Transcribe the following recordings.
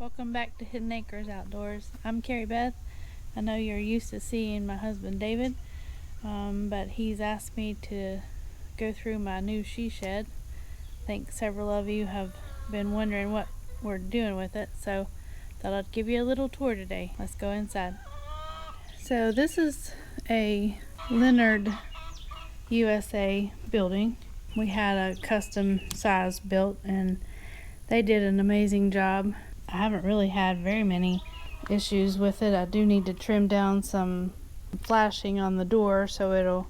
Welcome back to Hidden Acres Outdoors. I'm Carrie Beth. I know you're used to seeing my husband David, but he's asked me to go through my new she shed. I think several of you have been wondering what we're doing with it, so thought I'd give you a little tour today. Let's go inside. So this is a Leonard USA building. We had a custom size built and they did an amazing job. I haven't really had very many issues with it. I do need to trim down some flashing on the door so it'll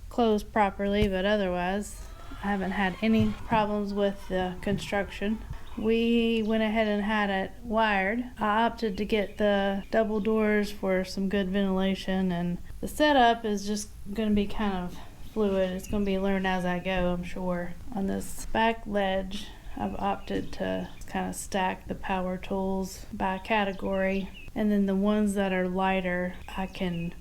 close properly, but otherwise I haven't had any problems with the construction. We went ahead and had it wired. I opted to get the double doors for some good ventilation, and the setup is just going to be kind of fluid. It's going to be learned as I go, I'm sure. On this back ledge, I've opted to kind of stack the power tools by category, and then the ones that are lighter I can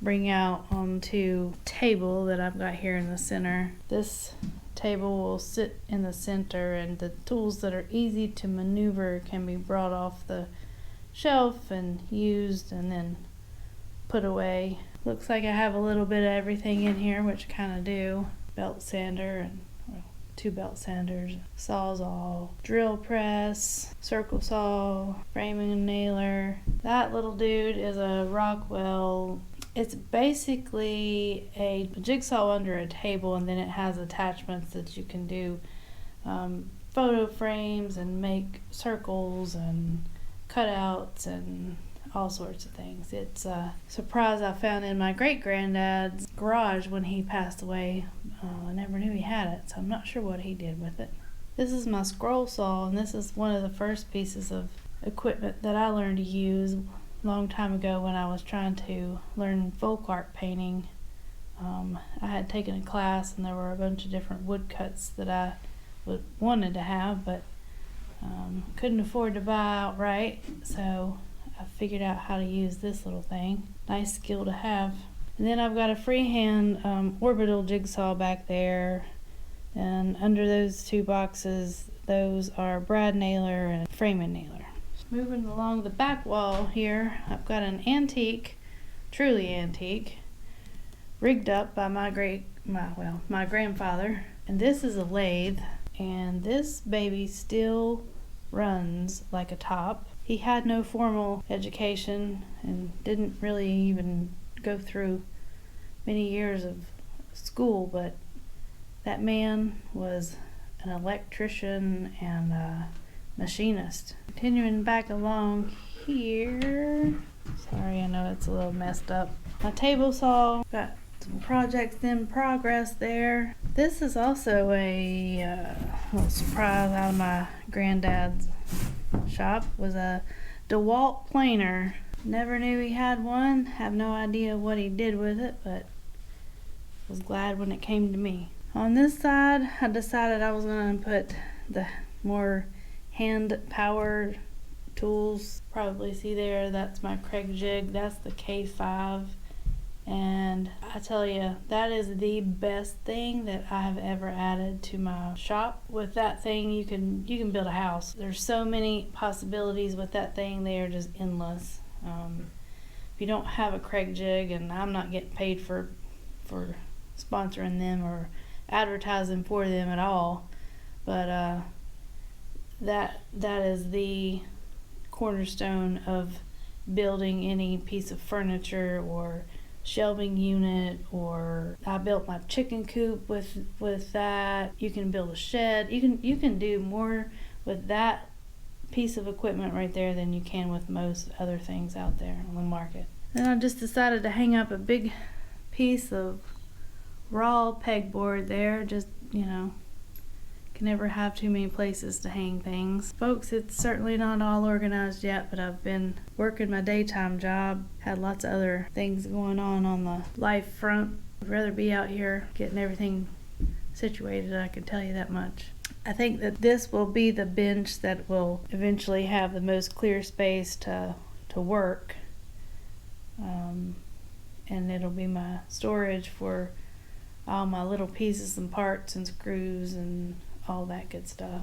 bring out onto a table that I've got here in the center. This table will sit in the center, and the tools that are easy to maneuver can be brought off the shelf and used and then put away. Looks like I have a little bit of everything in here, which I kind of do. Belt sander and two belt sanders, sawzall, drill press, circle saw, framing and nailer. That little dude is a Rockwell. It's basically a jigsaw under a table, and then it has attachments that you can do photo frames and make circles and cutouts and all sorts of things. It's a surprise I found in my great-granddad's garage when he passed away. I never knew he had it, so I'm not sure what he did with it. This is my scroll saw, and this is one of the first pieces of equipment that I learned to use a long time ago when I was trying to learn folk art painting. I had taken a class, and there were a bunch of different woodcuts that I wanted to have, but couldn't afford to buy outright, so I figured out how to use this little thing. Nice skill to have. And then I've got a freehand orbital jigsaw back there, and under those two boxes, those are brad nailer and framing nailer. Moving along the back wall here, I've got an antique, truly antique, rigged up by my grandfather. And this is a lathe, and this baby still runs like a top. He had no formal education and didn't really even go through many years of school, but that man was an electrician and a machinist. Continuing back along here, sorry, I know it's a little messed up. My table saw, got some projects in progress there. This is also a little surprise out of my granddad's shop. Was a DeWalt planer. Never knew he had one. Have no idea what he did with it, but was glad when it came to me. On this side, I decided I was going to put the more hand powered tools. Probably see there, that's my Craig jig. That's the K5. And I tell you, that is the best thing that I have ever added to my shop. With that thing, you can build a house. There's so many possibilities with that thing. They are just endless. If you don't have a Craig jig, and I'm not getting paid for sponsoring them or advertising for them at all, but that is the cornerstone of building any piece of furniture or shelving unit. Or I built my chicken coop with that. You can build a shed. You can do more with that piece of equipment right there than you can with most other things out there on the market. Then I just decided to hang up a big piece of raw pegboard there. Just, can never have too many places to hang things. Folks, it's certainly not all organized yet, but I've been working my daytime job. Had lots of other things going on the life front. I'd rather be out here getting everything situated, I can tell you that much. I think that this will be the bench that will eventually have the most clear space to work. And it'll be my storage for all my little pieces and parts and screws and all that good stuff.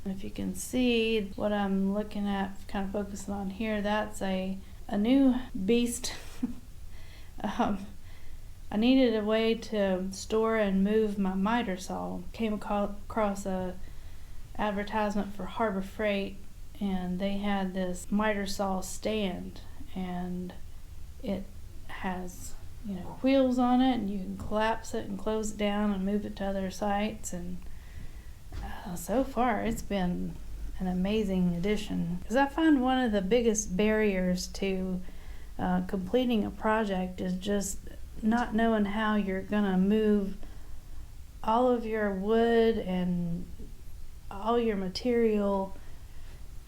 If you can see what I'm looking at, kind of focusing on here, that's a new beast. I needed a way to store and move my miter saw. Came across a advertisement for Harbor Freight, and they had this miter saw stand, and it has wheels on it, and you can collapse it and close it down and move it to other sites. And so far it's been an amazing addition, because I find one of the biggest barriers to completing a project is just not knowing how you're gonna move all of your wood and all your material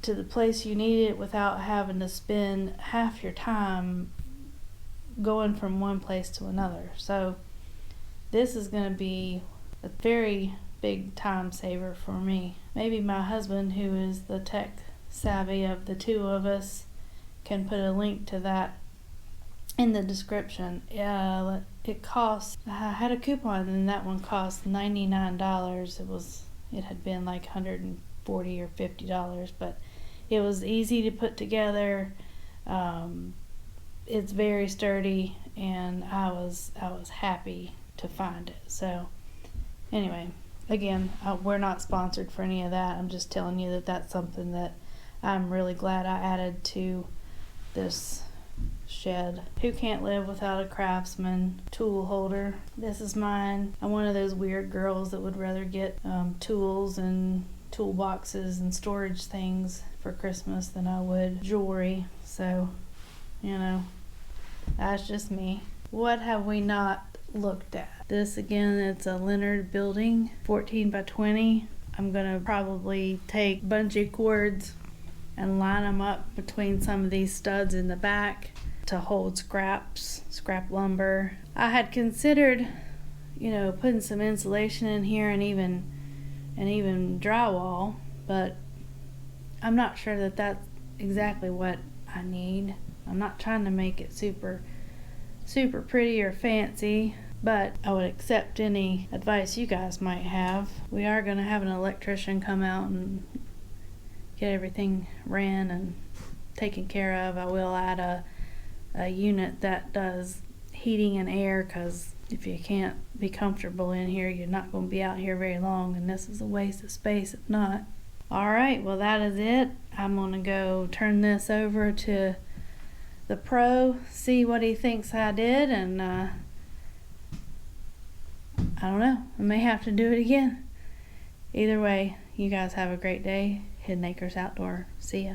to the place you need it without having to spend half your time going from one place to another. So this is going to be a very big time saver for me. Maybe my husband, who is the tech savvy of the two of us, can put a link to that in the description. It cost, I had a coupon and that one cost $99. It had been like $140 or $50, but it was easy to put together. It's very sturdy, and I was happy to find it. So anyway, again, we're not sponsored for any of that. I'm just telling you that that's something that I'm really glad I added to this shed. Who can't live without a Craftsman tool holder? This is mine. I'm one of those weird girls that would rather get tools and toolboxes and storage things for Christmas than I would jewelry. So that's just me. What have we not looked at? This again, it's a Leonard building, 14 by 20. I'm gonna probably take bungee cords and line them up between some of these studs in the back to hold scrap lumber. I had considered putting some insulation in here and even drywall, but I'm not sure that that's exactly what I need. I'm not trying to make it super pretty or fancy, but I would accept any advice you guys might have. We are going to have an electrician come out and get everything ran and taken care of. I will add a unit that does heating and air, because if you can't be comfortable in here, you're not going to be out here very long, and this is a waste of space if not. Alright, well that is it. I'm going to go turn this over to the pro, see what he thinks I did, and I don't know, I may have to do it again. Either way, you guys have a great day. Hidden Acres Outdoor. See ya.